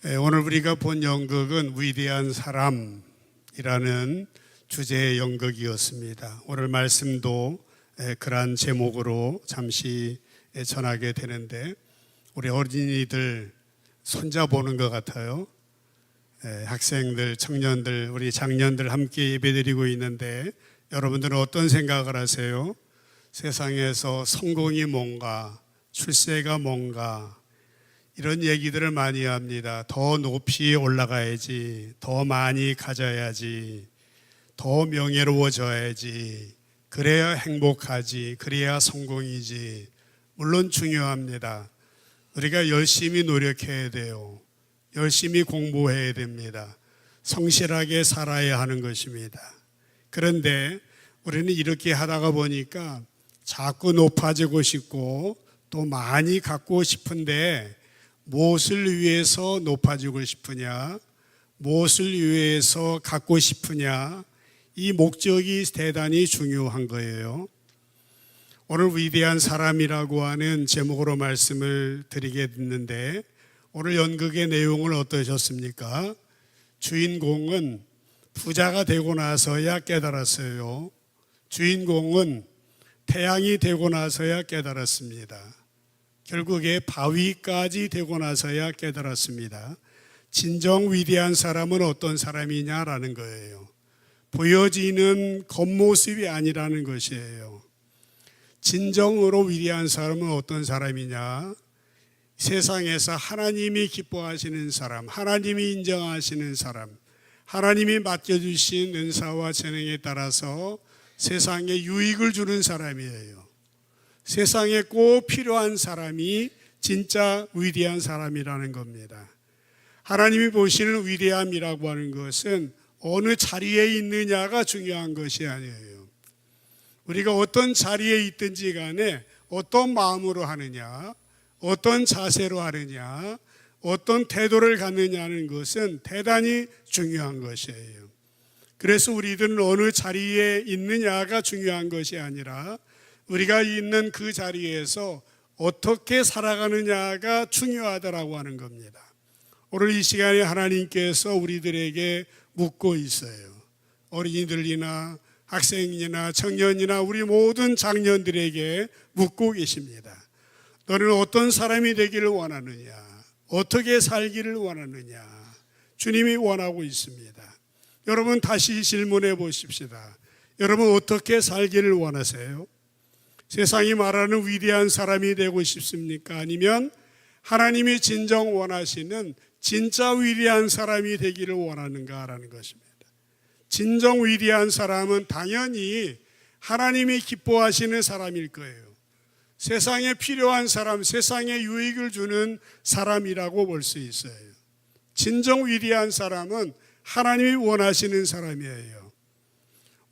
오늘 우리가 본 연극은 위대한 사람이라는 주제의 연극이었습니다. 오늘 말씀도 그러한 제목으로 잠시 전하게 되는데 우리 어린이들 손잡보는 것 같아요. 학생들, 청년들, 우리 장년들 함께 예배드리고 있는데 여러분들은 어떤 생각을 하세요? 세상에서 성공이 뭔가, 출세가 뭔가 이런 얘기들을 많이 합니다. 더 높이 올라가야지, 더 많이 가져야지, 더 명예로워져야지, 그래야 행복하지, 그래야 성공이지. 물론 중요합니다. 우리가 열심히 노력해야 돼요. 열심히 공부해야 됩니다. 성실하게 살아야 하는 것입니다. 그런데 우리는 이렇게 하다가 보니까 자꾸 높아지고 싶고 또 많이 갖고 싶은데 무엇을 위해서 높아지고 싶으냐, 무엇을 위해서 갖고 싶으냐, 이 목적이 대단히 중요한 거예요. 오늘 위대한 사람이라고 하는 제목으로 말씀을 드리게 됐는데 오늘 연극의 내용을 어떠셨습니까? 주인공은 부자가 되고 나서야 깨달았어요. 주인공은 태양이 되고 나서야 깨달았습니다. 결국에 바위까지 되고 나서야 깨달았습니다. 진정 위대한 사람은 어떤 사람이냐라는 거예요. 보여지는 겉모습이 아니라는 것이에요. 진정으로 위대한 사람은 어떤 사람이냐? 세상에서 하나님이 기뻐하시는 사람, 하나님이 인정하시는 사람, 하나님이 맡겨주신 은사와 재능에 따라서 세상에 유익을 주는 사람이에요. 세상에 꼭 필요한 사람이 진짜 위대한 사람이라는 겁니다. 하나님이 보시는 위대함이라고 하는 것은 어느 자리에 있느냐가 중요한 것이 아니에요. 우리가 어떤 자리에 있든지 간에 어떤 마음으로 하느냐, 어떤 자세로 하느냐, 어떤 태도를 갖느냐는 것은 대단히 중요한 것이에요. 그래서 우리들은 어느 자리에 있느냐가 중요한 것이 아니라 우리가 있는 그 자리에서 어떻게 살아가느냐가 중요하다라고 하는 겁니다. 오늘 이 시간에 하나님께서 우리들에게 묻고 있어요. 어린이들이나 학생이나 청년이나 우리 모든 장년들에게 묻고 계십니다. 너는 어떤 사람이 되기를 원하느냐? 어떻게 살기를 원하느냐? 주님이 원하고 있습니다. 여러분 다시 질문해 보십시다. 여러분 어떻게 살기를 원하세요? 세상이 말하는 위대한 사람이 되고 싶습니까? 아니면 하나님이 진정 원하시는 진짜 위대한 사람이 되기를 원하는가라는 것입니다. 진정 위대한 사람은 당연히 하나님이 기뻐하시는 사람일 거예요. 세상에 필요한 사람, 세상에 유익을 주는 사람이라고 볼 수 있어요. 진정 위대한 사람은 하나님이 원하시는 사람이에요.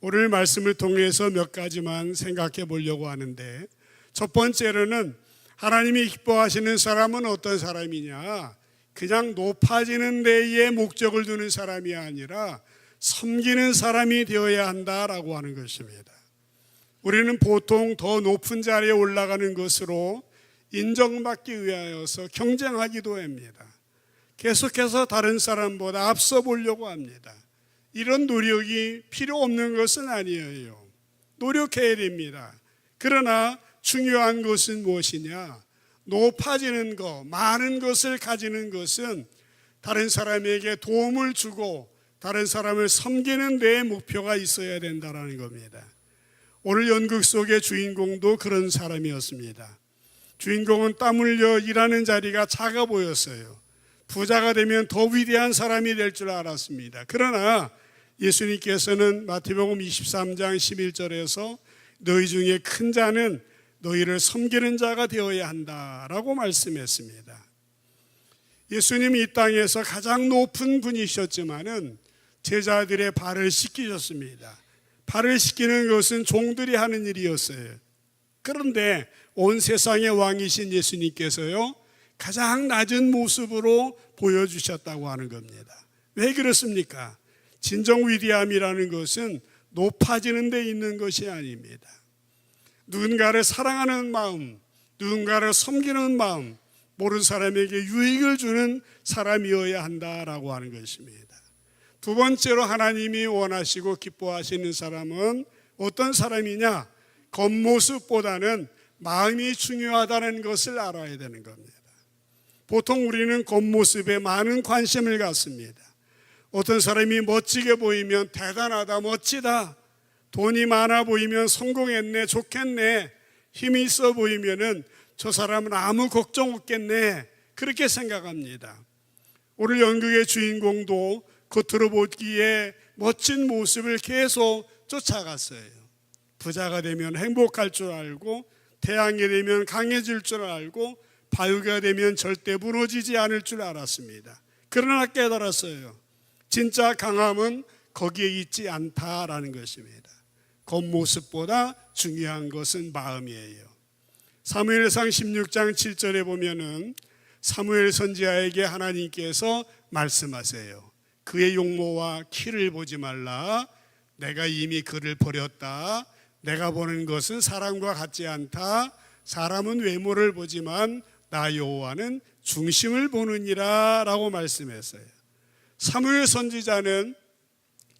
오늘 말씀을 통해서 몇 가지만 생각해 보려고 하는데 첫 번째로는 하나님이 기뻐하시는 사람은 어떤 사람이냐? 그냥 높아지는 데에 목적을 두는 사람이 아니라 섬기는 사람이 되어야 한다라고 하는 것입니다. 우리는 보통 더 높은 자리에 올라가는 것으로 인정받기 위하여서 경쟁하기도 합니다. 계속해서 다른 사람보다 앞서 보려고 합니다. 이런 노력이 필요 없는 것은 아니에요. 노력해야 됩니다. 그러나 중요한 것은 무엇이냐? 높아지는 것, 많은 것을 가지는 것은 다른 사람에게 도움을 주고 다른 사람을 섬기는 데에 목표가 있어야 된다는 겁니다. 오늘 연극 속의 주인공도 그런 사람이었습니다. 주인공은 땀 흘려 일하는 자리가 작아 보였어요. 부자가 되면 더 위대한 사람이 될 줄 알았습니다. 그러나 예수님께서는 마태복음 23장 11절에서 너희 중에 큰 자는 너희를 섬기는 자가 되어야 한다라고 말씀했습니다. 예수님이 이 땅에서 가장 높은 분이셨지만은 제자들의 발을 씻기셨습니다. 발을 씻기는 것은 종들이 하는 일이었어요. 그런데 온 세상의 왕이신 예수님께서요 가장 낮은 모습으로 보여주셨다고 하는 겁니다. 왜 그렇습니까? 진정 위대함이라는 것은 높아지는 데 있는 것이 아닙니다. 누군가를 사랑하는 마음, 누군가를 섬기는 마음, 모르는 사람에게 유익을 주는 사람이어야 한다라고 하는 것입니다. 두 번째로 하나님이 원하시고 기뻐하시는 사람은 어떤 사람이냐? 겉모습보다는 마음이 중요하다는 것을 알아야 되는 겁니다. 보통 우리는 겉모습에 많은 관심을 갖습니다. 어떤 사람이 멋지게 보이면 대단하다, 멋지다, 돈이 많아 보이면 성공했네, 좋겠네, 힘이 있어 보이면은 저 사람은 아무 걱정 없겠네, 그렇게 생각합니다. 오늘 연극의 주인공도 겉으로 보기에 멋진 모습을 계속 쫓아갔어요. 부자가 되면 행복할 줄 알고, 태양이 되면 강해질 줄 알고, 바위가 되면 절대 무너지지 않을 줄 알았습니다. 그러나 깨달았어요. 진짜 강함은 거기에 있지 않다라는 것입니다. 겉모습보다 중요한 것은 마음이에요. 사무엘상 16장 7절에 보면은 사무엘 선지자에게 하나님께서 말씀하세요. 그의 용모와 키를 보지 말라. 내가 이미 그를 버렸다. 내가 보는 것은 사람과 같지 않다. 사람은 외모를 보지만 나 여호와는 중심을 보느니라 라고 말씀했어요. 사무엘 선지자는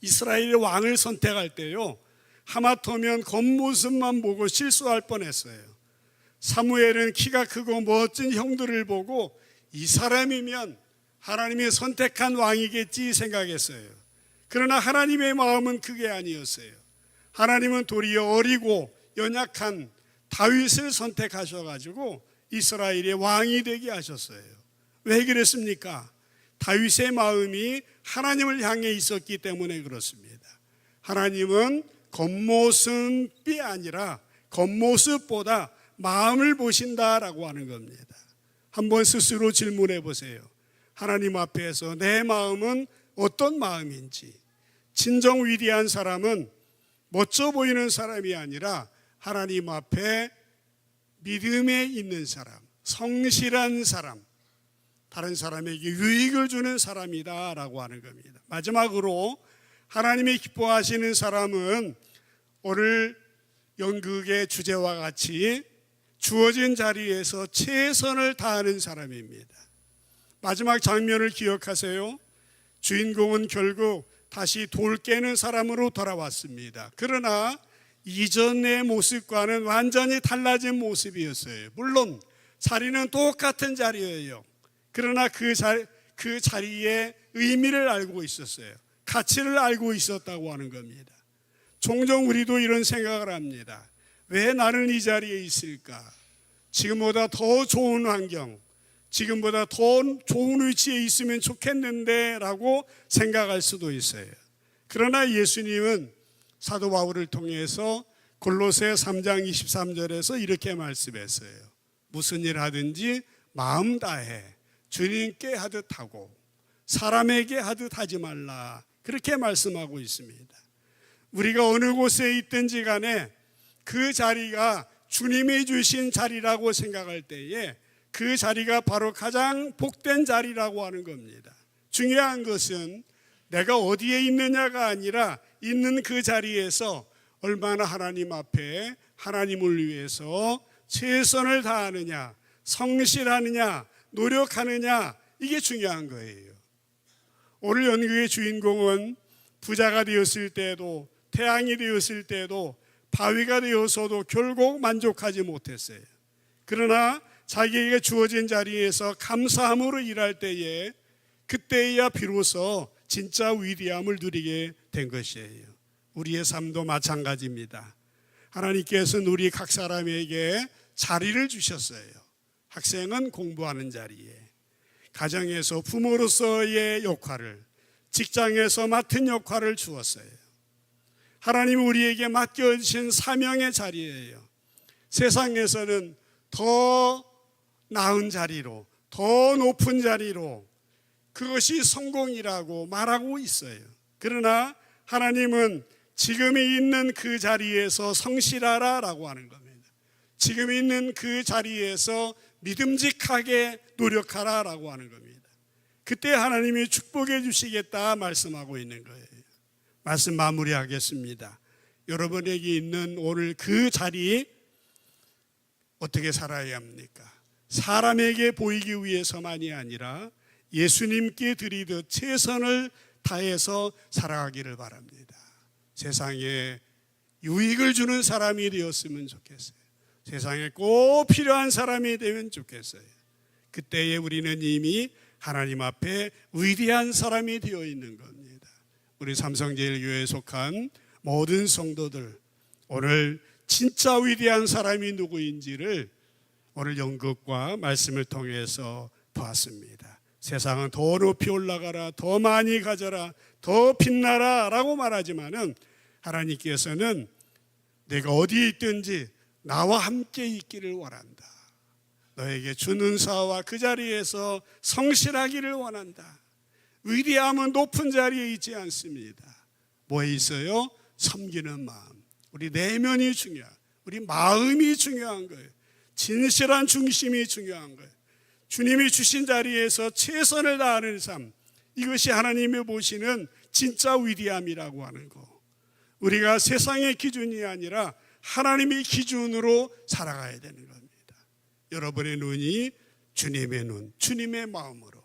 이스라엘의 왕을 선택할 때요, 하마터면 겉모습만 보고 실수할 뻔했어요. 사무엘은 키가 크고 멋진 형들을 보고 이 사람이면 하나님이 선택한 왕이겠지 생각했어요. 그러나 하나님의 마음은 그게 아니었어요. 하나님은 도리어 어리고 연약한 다윗을 선택하셔가지고 이스라엘의 왕이 되게 하셨어요. 왜 그랬습니까? 다윗의 마음이 하나님을 향해 있었기 때문에 그렇습니다. 하나님은 겉모습이 아니라 겉모습보다 마음을 보신다라고 하는 겁니다. 한번 스스로 질문해 보세요. 하나님 앞에서 내 마음은 어떤 마음인지. 진정 위대한 사람은 멋져 보이는 사람이 아니라 하나님 앞에 믿음에 있는 사람, 성실한 사람, 다른 사람에게 유익을 주는 사람이다 라고 하는 겁니다. 마지막으로 하나님이 기뻐하시는 사람은 오늘 연극의 주제와 같이 주어진 자리에서 최선을 다하는 사람입니다. 마지막 장면을 기억하세요. 주인공은 결국 다시 돌 깨는 사람으로 돌아왔습니다. 그러나 이전의 모습과는 완전히 달라진 모습이었어요. 물론 자리는 똑같은 자리예요. 그러나 그 자리에 의미를 알고 있었어요. 가치를 알고 있었다고 하는 겁니다. 종종 우리도 이런 생각을 합니다. 왜 나는 이 자리에 있을까? 지금보다 더 좋은 환경, 지금보다 더 좋은 위치에 있으면 좋겠는데 라고 생각할 수도 있어요. 그러나 예수님은 사도 바울을 통해서 골로새 3장 23절에서 이렇게 말씀했어요. 무슨 일 하든지 마음 다해 주님께 하듯 하고 사람에게 하듯 하지 말라, 그렇게 말씀하고 있습니다. 우리가 어느 곳에 있든지 간에 그 자리가 주님이 주신 자리라고 생각할 때에 그 자리가 바로 가장 복된 자리라고 하는 겁니다. 중요한 것은 내가 어디에 있느냐가 아니라 있는 그 자리에서 얼마나 하나님 앞에 하나님을 위해서 최선을 다하느냐, 성실하느냐, 노력하느냐, 이게 중요한 거예요. 오늘 연극의 주인공은 부자가 되었을 때도, 태양이 되었을 때도, 바위가 되어서도 결국 만족하지 못했어요. 그러나 자기에게 주어진 자리에서 감사함으로 일할 때에 그때야 비로소 진짜 위대함을 누리게 된 것이에요. 우리의 삶도 마찬가지입니다. 하나님께서는 우리 각 사람에게 자리를 주셨어요. 학생은 공부하는 자리에, 가정에서 부모로서의 역할을, 직장에서 맡은 역할을 주었어요. 하나님이 우리에게 맡겨주신 사명의 자리예요. 세상에서는 더 나은 자리로, 더 높은 자리로, 그것이 성공이라고 말하고 있어요. 그러나 하나님은 지금 있는 그 자리에서 성실하라 라고 하는 겁니다. 지금 있는 그 자리에서 믿음직하게 노력하라 라고 하는 겁니다. 그때 하나님이 축복해 주시겠다 말씀하고 있는 거예요. 말씀 마무리하겠습니다. 여러분에게 있는 오늘 그 자리 어떻게 살아야 합니까? 사람에게 보이기 위해서만이 아니라 예수님께 드리듯 최선을 다해서 살아가기를 바랍니다. 세상에 유익을 주는 사람이 되었으면 좋겠어요. 세상에 꼭 필요한 사람이 되면 좋겠어요. 그때에 우리는 이미 하나님 앞에 위대한 사람이 되어 있는 겁니다. 우리 삼성제일교회에 속한 모든 성도들, 오늘 진짜 위대한 사람이 누구인지를 오늘 연극과 말씀을 통해서 보았습니다. 세상은 더 높이 올라가라, 더 많이 가져라, 더 빛나라 라고 말하지만은 하나님께서는 내가 어디에 있든지 나와 함께 있기를 원한다. 너에게 주는 사와 그 자리에서 성실하기를 원한다. 위대함은 높은 자리에 있지 않습니다. 뭐에 있어요? 섬기는 마음. 우리 내면이 중요한, 우리 마음이 중요한 거예요. 진실한 중심이 중요한 거예요. 주님이 주신 자리에서 최선을 다하는 삶, 이것이 하나님이 보시는 진짜 위대함이라고 하는 거. 우리가 세상의 기준이 아니라 하나님의 기준으로 살아가야 되는 겁니다. 여러분의 눈이 주님의 눈, 주님의 마음으로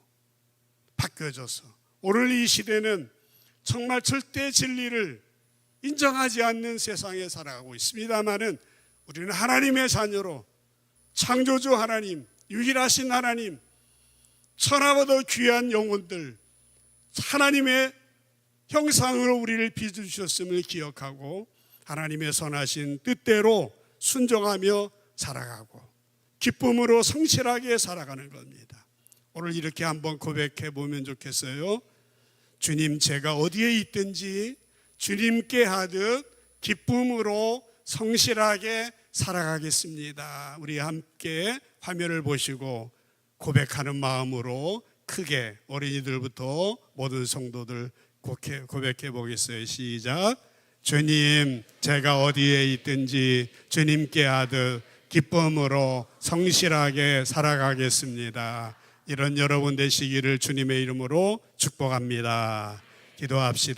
바뀌어져서 오늘 이 시대는 정말 절대 진리를 인정하지 않는 세상에 살아가고 있습니다마는 우리는 하나님의 자녀로 창조주 하나님, 유일하신 하나님, 천하보다 귀한 영혼들, 하나님의 형상으로 우리를 빚어주셨음을 기억하고 하나님의 선하신 뜻대로 순종하며 살아가고 기쁨으로 성실하게 살아가는 겁니다. 오늘 이렇게 한번 고백해 보면 좋겠어요. 주님, 제가 어디에 있든지 주님께 하듯 기쁨으로 성실하게 살아가겠습니다. 우리 함께 화면을 보시고 고백하는 마음으로 크게 어린이들부터 모든 성도들 고백해 보겠어요. 시작. 주님, 제가 어디에 있든지 주님께 하듯 기쁨으로 성실하게 살아가겠습니다. 이런 여러분 되시기를 주님의 이름으로 축복합니다. 기도합시다.